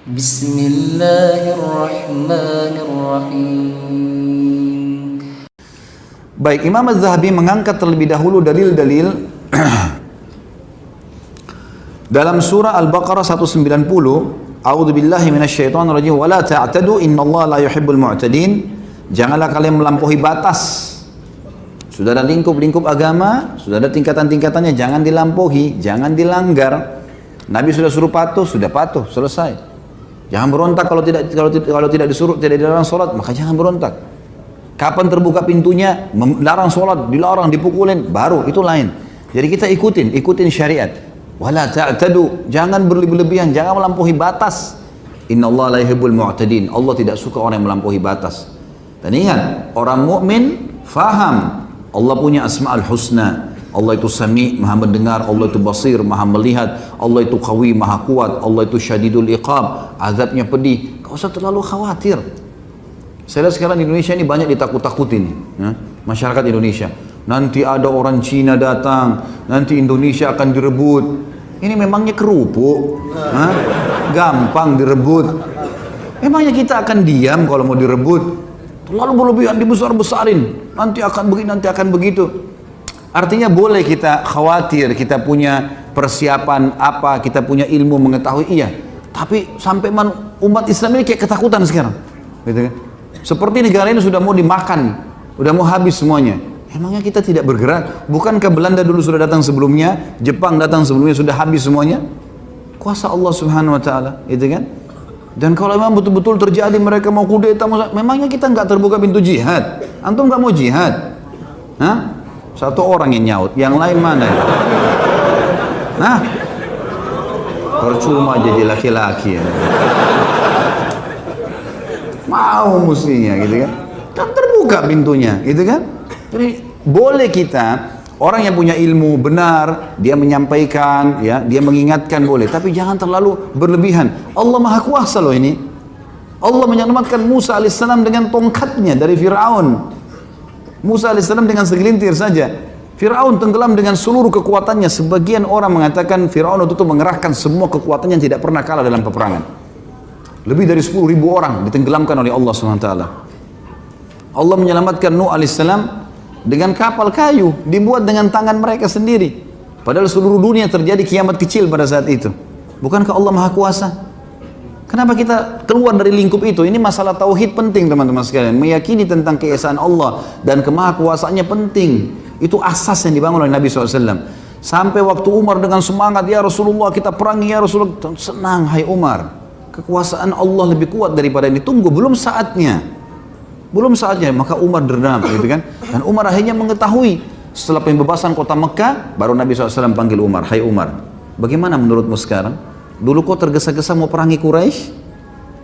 Bismillahirrahmanirrahim. Baik, Imam Az-Zahabi mengangkat terlebih dahulu dalil-dalil dalam surah Al-Baqarah 190, A'udzubillahi minasyaitonirrajim, wa la ta'tadu innallaha la yuhibbul mu'tadin. Janganlah kalian melampaui batas. Sudah ada lingkup-lingkup agama, sudah ada tingkatan-tingkatannya, jangan dilampaui, jangan dilanggar. Nabi sudah suruh patuh, sudah patuh, selesai. Jangan berontak kalau tidak disuruh, tidak dilarang sholat, maka jangan berontak. Kapan terbuka pintunya, larang sholat, dilarang, dipukulin, baru itu lain. Jadi kita ikutin syariat. Wala ta'tadu, jangan berlebihan, jangan melampaui batas. Innallaha la yuhibbul mu'tadin. Allah tidak suka orang yang melampaui batas. Dan ingat, orang mukmin faham Allah punya asma'ul husna. Allah itu sami, maha mendengar, Allah itu basir, maha melihat, Allah itu qawi, maha kuat, Allah itu syadidul iqab, azabnya pedih. Gak usah terlalu khawatir. Saya lihat sekarang di Indonesia ini banyak ditakut-takutin ya? Masyarakat Indonesia. Nanti ada orang Cina datang, nanti Indonesia akan direbut. Ini memangnya kerupuk? Gampang direbut. Memangnya kita akan diam kalau mau direbut? Terlalu berlebihan, dibesar-besarin. Nanti akan begini, nanti akan begitu. Artinya boleh kita khawatir, kita punya persiapan apa, kita punya ilmu mengetahui, iya. Tapi sampai umat Islam ini kayak ketakutan sekarang, gitu kan? Seperti negara ini sudah mau dimakan, sudah mau habis semuanya. Emangnya kita tidak bergerak? Bukankah Belanda dulu sudah datang sebelumnya, Jepang datang sebelumnya, sudah habis semuanya? Kuasa Allah Subhanahu Wa Taala, gitu kan? Dan kalau memang betul-betul terjadi mereka mau kudeta, memangnya kita nggak terbuka pintu jihad? Antum nggak mau jihad? Hah? Satu orang yang nyaut, yang lain mana? Nah, percuma jadi laki-laki ya. Mau mestinya gitu kan? Kan terbuka pintunya, gitu kan? Jadi boleh kita, orang yang punya ilmu benar, dia menyampaikan, ya, dia mengingatkan boleh, tapi jangan terlalu berlebihan. Allah Maha Kuasa loh ini. Allah menyelamatkan Musa alaihissalam dengan tongkatnya dari Fir'aun. Musa alaihissalam dengan segelintir saja. Fir'aun tenggelam dengan seluruh kekuatannya. Sebagian orang mengatakan Fir'aun itu mengerahkan semua kekuatannya yang tidak pernah kalah dalam peperangan. Lebih dari 10.000 orang ditenggelamkan oleh Allah SWT. Allah menyelamatkan Nuh alaihissalam dengan kapal kayu dibuat dengan tangan mereka sendiri. Padahal seluruh dunia terjadi kiamat kecil pada saat itu. Bukankah Allah Maha Kuasa? Kenapa kita keluar dari lingkup itu? Ini masalah tauhid penting teman-teman sekalian. Meyakini tentang keesaan Allah dan kemahakuasaannya penting. Itu asas yang dibangun oleh Nabi SAW. Sampai waktu Umar dengan semangat, ya Rasulullah kita perangi ya Rasulullah. Senang hai Umar. Kekuasaan Allah lebih kuat daripada ini. Tunggu, belum saatnya. Belum saatnya, maka Umar dendam, gitu kan? Dan Umar akhirnya mengetahui. Setelah pembebasan kota Mekah, baru Nabi SAW panggil Umar. Hai Umar, bagaimana menurutmu sekarang? Dulu kau tergesa-gesa mau perangi Quraisy,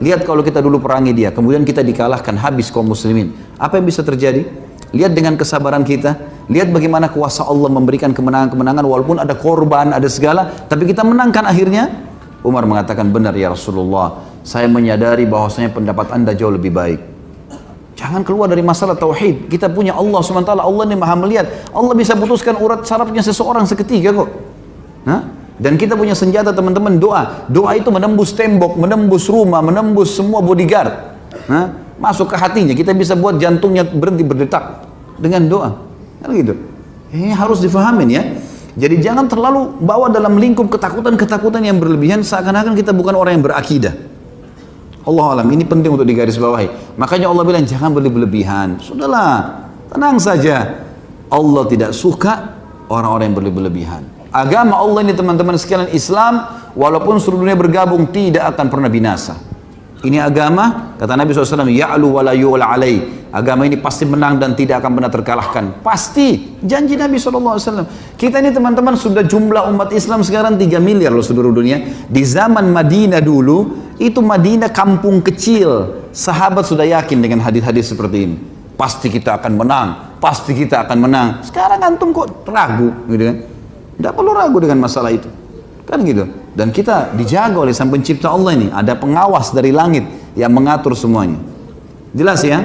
lihat kalau kita dulu perangi dia, kemudian kita dikalahkan, habis kaum muslimin. Apa yang bisa terjadi? Lihat dengan kesabaran kita, lihat bagaimana kuasa Allah memberikan kemenangan-kemenangan, walaupun ada korban, ada segala, tapi kita menangkan akhirnya. Umar mengatakan, benar ya Rasulullah, saya menyadari bahwasanya pendapat anda jauh lebih baik. Jangan keluar dari masalah tauhid. Kita punya Allah SWT, Allah ini maha melihat. Allah bisa putuskan urat sarafnya seseorang seketika kok. Dan kita punya senjata teman-teman, doa. Doa itu menembus tembok, menembus rumah, menembus semua bodyguard. Masuk ke hatinya, kita bisa buat jantungnya berhenti berdetak dengan doa. Kan gitu. Ini harus difahamin ya. Jadi jangan terlalu bawa dalam lingkup ketakutan-ketakutan yang berlebihan, seakan-akan kita bukan orang yang berakidah. Allah alam, ini penting untuk digarisbawahi. Makanya Allah bilang jangan berlebihan. Sudahlah, tenang saja. Allah tidak suka orang-orang yang berlebihan. Agama Allah ini teman-teman sekalian, Islam, walaupun seluruh dunia bergabung tidak akan pernah binasa. Ini agama, kata Nabi SAW, ya'lu wa la yu'la alai. Agama ini pasti menang dan tidak akan pernah terkalahkan. Pasti, janji Nabi SAW. Kita ini teman-teman sudah jumlah umat Islam sekarang 3 miliar loh seluruh dunia. Di zaman Madinah dulu, itu Madinah kampung kecil. Sahabat sudah yakin dengan hadis-hadis seperti ini. Pasti kita akan menang, pasti kita akan menang. Sekarang antum kok ragu, gitu kan? Tidak perlu ragu dengan masalah itu. Kan gitu. Dan kita dijaga oleh Sang Pencipta Allah ini. Ada pengawas dari langit yang mengatur semuanya. Jelas ya?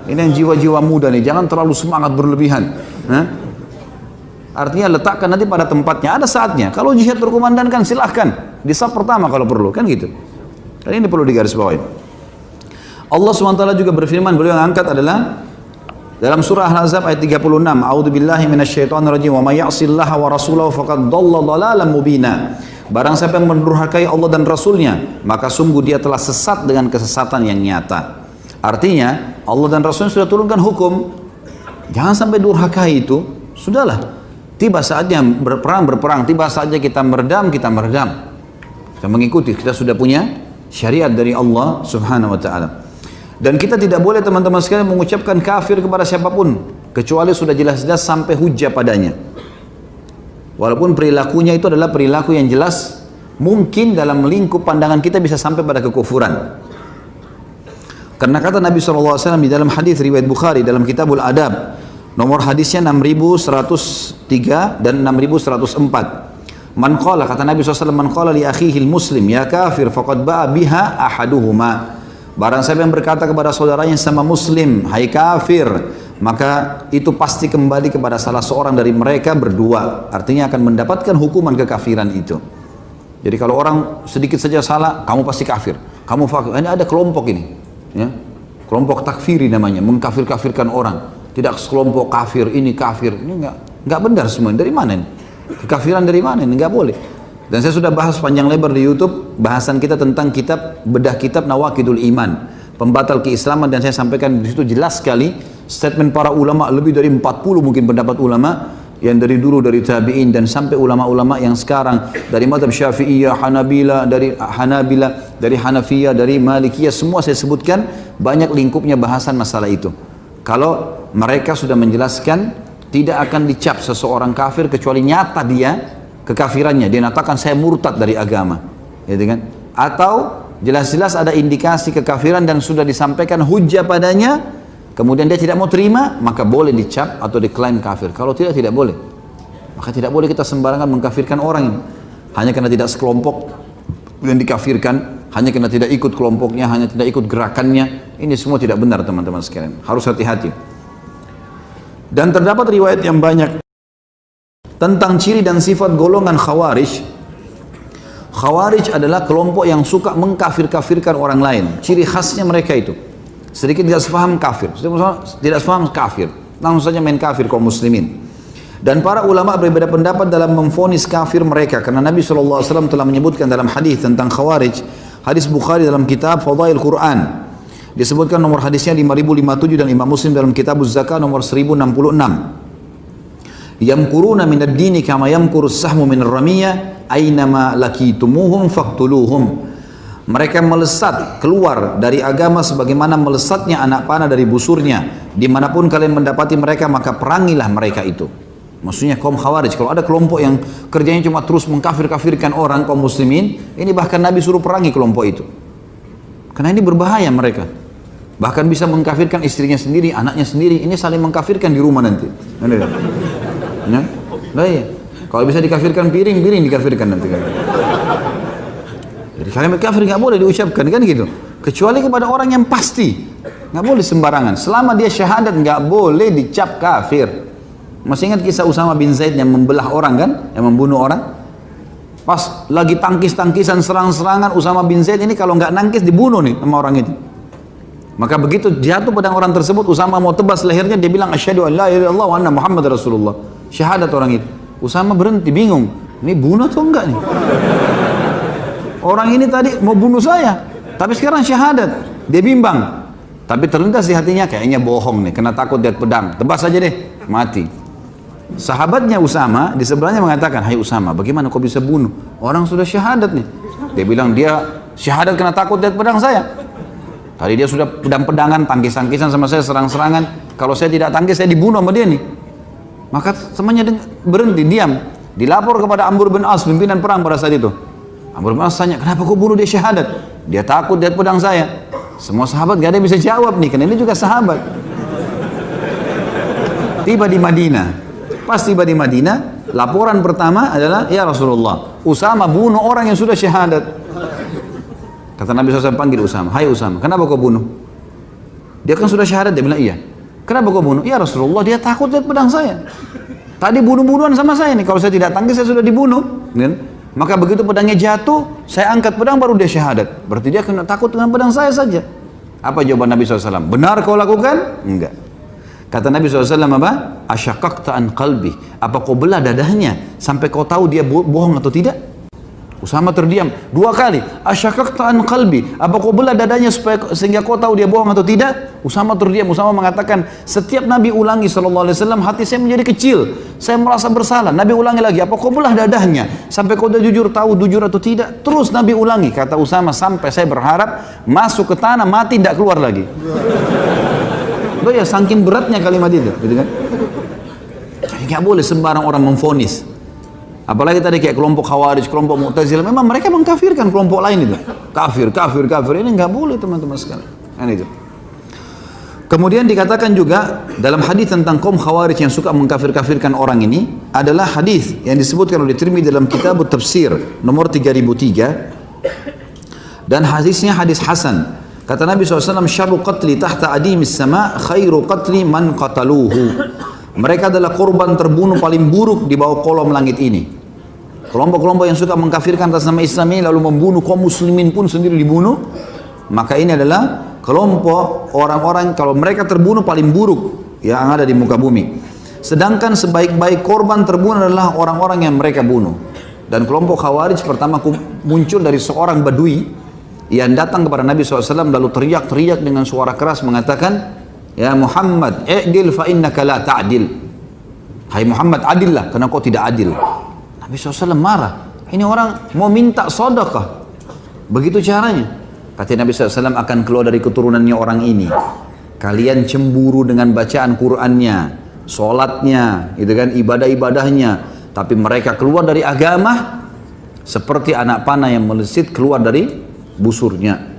Ini yang jiwa-jiwa muda nih. Jangan terlalu semangat berlebihan. Artinya letakkan nanti pada tempatnya. Ada saatnya. Kalau jihad berkumandangkan silahkan. Di saf pertama kalau perlu. Kan gitu. Dan ini perlu digarisbawahi. Allah SWT juga berfirman, beliau yang angkat adalah dalam surah Al-Ahzab ayat 36, A'udzubillahi minasyaitonirrajim, wa may ya'sillaha wa rasulahu faqad dhalla dhalalan mubina. Barang siapa yang mendurhakai Allah dan Rasulnya, maka sungguh dia telah sesat dengan kesesatan yang nyata. Artinya, Allah dan Rasulnya sudah turunkan hukum, jangan sampai durhakai itu, sudahlah. Tiba saatnya berperang, tiba saatnya kita meredam. Kita mengikuti, kita sudah punya syariat dari Allah Subhanahu wa Ta'ala. Dan kita tidak boleh teman-teman sekalian mengucapkan kafir kepada siapapun, kecuali sudah jelas-jelas sampai hujjah padanya. Walaupun perilakunya itu adalah perilaku yang jelas, mungkin dalam lingkup pandangan kita bisa sampai pada kekufuran. Karena kata Nabi SAW di dalam hadis riwayat Bukhari dalam Kitabul Adab, nomor hadisnya 6103 dan 6104. Man qala, kata Nabi SAW, man qala li akhihil muslim ya kafir faqad ba'a biha ahaduhuma. Barang siapa yang berkata kepada saudaranya sama muslim, hai kafir, maka itu pasti kembali kepada salah seorang dari mereka berdua. Artinya akan mendapatkan hukuman kekafiran itu. Jadi kalau orang sedikit saja salah, kamu pasti kafir. Kamu fakir. Ini ada kelompok ini, ya, kelompok takfiri namanya, mengkafir-kafirkan orang. Tidak sekelompok kafir, ini kafir. Ini enggak benar semua. Dari mana ini? Kekafiran dari mana ini? Enggak boleh. Dan saya sudah bahas panjang lebar di YouTube bahasan kita tentang bedah kitab Nawaqidul Iman, pembatal keislaman, dan saya sampaikan di situ jelas sekali statement para ulama, lebih dari 40 mungkin pendapat ulama yang dari dulu, dari tabi'in dan sampai ulama-ulama yang sekarang, dari mazhab Syafi'iyah, Hanabila, dari Hanafiyah, dari Malikiyah, semua saya sebutkan banyak lingkupnya bahasan masalah itu. Kalau mereka sudah menjelaskan tidak akan dicap seseorang kafir kecuali nyata dia kekafirannya, dia nyatakan saya murtad dari agama, gitu kan? Atau jelas-jelas ada indikasi kekafiran dan sudah disampaikan hujjah padanya, kemudian dia tidak mau terima, maka boleh dicap atau diklaim kafir. Kalau tidak, tidak boleh. Maka tidak boleh kita sembarangan mengkafirkan orang ini hanya karena tidak sekelompok dan dikafirkan, hanya karena tidak ikut kelompoknya, hanya tidak ikut gerakannya. Ini semua tidak benar teman-teman sekalian, harus hati-hati. Dan terdapat riwayat yang banyak tentang ciri dan sifat golongan Khawarij. Khawarij adalah kelompok yang suka mengkafir-kafirkan orang lain. Ciri khasnya mereka itu sedikit tidak sepaham kafir, tidak sepaham kafir, langsung saja main kafir kaum muslimin. Dan para ulama berbeda pendapat dalam memvonis kafir mereka, karena Nabi SAW telah menyebutkan dalam hadis tentang Khawarij, hadis Bukhari dalam kitab Fadail Quran, disebutkan nomor hadisnya 5057 dan Imam Muslim dalam kitab Az-Zakah nomor 1066. Yamkuruna minad dini kama yamkurus sahmu minar ramiyah aynama lakitumuhum faqtuluhum. Mereka melesat keluar dari agama sebagaimana melesatnya anak panah dari busurnya. Dimanapun kalian mendapati mereka, maka perangilah mereka itu. Maksudnya kaum Khawarij, kalau ada kelompok yang kerjanya cuma terus mengkafir-kafirkan orang kaum muslimin, ini bahkan Nabi suruh perangi kelompok itu. Karena ini berbahaya mereka. Bahkan bisa mengkafirkan istrinya sendiri, anaknya sendiri. Ini saling mengkafirkan di rumah nanti. Ya? Nah, iya. Kalau bisa dikafirkan piring dikafirkan nanti kan. Jadi kalimat kafir nggak boleh diucapkan kan gitu. Kecuali kepada orang yang pasti, nggak boleh sembarangan. Selama dia syahadat nggak boleh dicap kafir. Masih ingat kisah Usama bin Zaid yang membelah orang kan, yang membunuh orang? Pas lagi tangkis-tangkisan serang-serangan, Usama bin Zaid ini kalau nggak nangkis dibunuh nih sama orang itu. Maka begitu jatuh pedang orang tersebut, Usama mau tebas lehernya, dia bilang asyhadu an la ilaha illallah wa anna Muhammad Rasulullah. Syahadat orang itu. Usama berhenti bingung, ini bunuh atau enggak nih? Orang ini tadi mau bunuh saya, tapi sekarang syahadat. Dia bimbang. Tapi terlintas di hatinya, kayaknya bohong nih, kena takut lihat pedang. Tebas saja deh, mati. Sahabatnya Usama di sebelahnya mengatakan, hai Usama, bagaimana kau bisa bunuh? Orang sudah syahadat nih. Dia bilang, dia syahadat kena takut lihat pedang saya. Tadi dia sudah pedang-pedangan, tangkis-tangkisan sama saya, serang-serangan. Kalau saya tidak tangkis, saya dibunuh sama dia nih. Maka temannya berhenti, diam. Dilapor kepada Amr bin As, pimpinan perang pada saat itu. Amr bin As tanya, kenapa kau bunuh dia syahadat? Dia takut lihat pedang saya. Semua sahabat gak ada yang bisa jawab nih, karena ini juga sahabat. Tiba di Madinah. Pas tiba di Madinah, laporan pertama adalah, ya Rasulullah, Usama bunuh orang yang sudah syahadat. Kata Nabi SAW, panggil Usama, hai Usama, kenapa kau bunuh? Dia kan sudah syahadat, dia bilang iya. Kenapa kau bunuh? Ya Rasulullah, dia takut lihat pedang saya. Tadi bunuh-bunuhan sama saya nih, kalau saya tidak tangkis saya sudah dibunuh. Maka begitu pedangnya jatuh, saya angkat pedang baru dia syahadat. Berarti dia kena takut dengan pedang saya saja. Apa jawaban Nabi SAW? Benar kau lakukan? Enggak. Kata Nabi SAW apa? Asyaqaqta an qalbi. Apa kau belah dadahnya sampai kau tahu dia bohong atau tidak? Usama terdiam 2 kali. Asyaqaqta an qalbi. Apa kau belah dadanya sehingga kau tahu dia bohong atau tidak? Usama terdiam. Usama mengatakan, setiap Nabi ulangi SAW, hati saya menjadi kecil. Saya merasa bersalah. Nabi ulangi lagi. Apa kau belah dadahnya sampai kau dah jujur tahu jujur atau tidak? Terus Nabi ulangi. Kata Usama, sampai saya berharap masuk ke tanah mati tidak keluar lagi. Loh ya, saking beratnya kalimat itu, gitu kan? Jadi nggak boleh sembarang orang memvonis. Apalagi tadi kayak kelompok Khawarij, kelompok Mu'tazilah, memang mereka mengkafirkan kelompok lain itu. Kafir. Ini nggak boleh teman-teman sekalian. Kan itu. Kemudian dikatakan juga dalam hadis tentang kaum Khawarij yang suka mengkafir-kafirkan orang ini adalah hadis yang disebutkan oleh Tirmidzi dalam kitab Tafsir nomor 3003 dan hadisnya hadis hasan. Kata Nabi SAW, syarru qatli tahta adimis sama khairu qatli man qataluhu. Mereka adalah korban terbunuh paling buruk di bawah kolom langit ini. Kelompok-kelompok yang suka mengkafirkan atas nama Islam ini lalu membunuh kaum muslimin pun sendiri dibunuh. Maka ini adalah kelompok orang-orang kalau mereka terbunuh paling buruk yang ada di muka bumi. Sedangkan sebaik-baik korban terbunuh adalah orang-orang yang mereka bunuh. Dan kelompok Khawarij pertama muncul dari seorang Badui yang datang kepada Nabi SAW lalu teriak-teriak dengan suara keras mengatakan, ya Muhammad, i'dil fa innaka la ta'dil. Hai Muhammad, adillah karena kau tidak adil. Nabi SAW marah. Ini orang mau minta sedekah. Begitu caranya. Kata Nabi SAW, akan keluar dari keturunannya orang ini. Kalian cemburu dengan bacaan Qur'annya, sholatnya, gitu kan, ibadah-ibadahnya. Tapi mereka keluar dari agama seperti anak panah yang melesit keluar dari busurnya.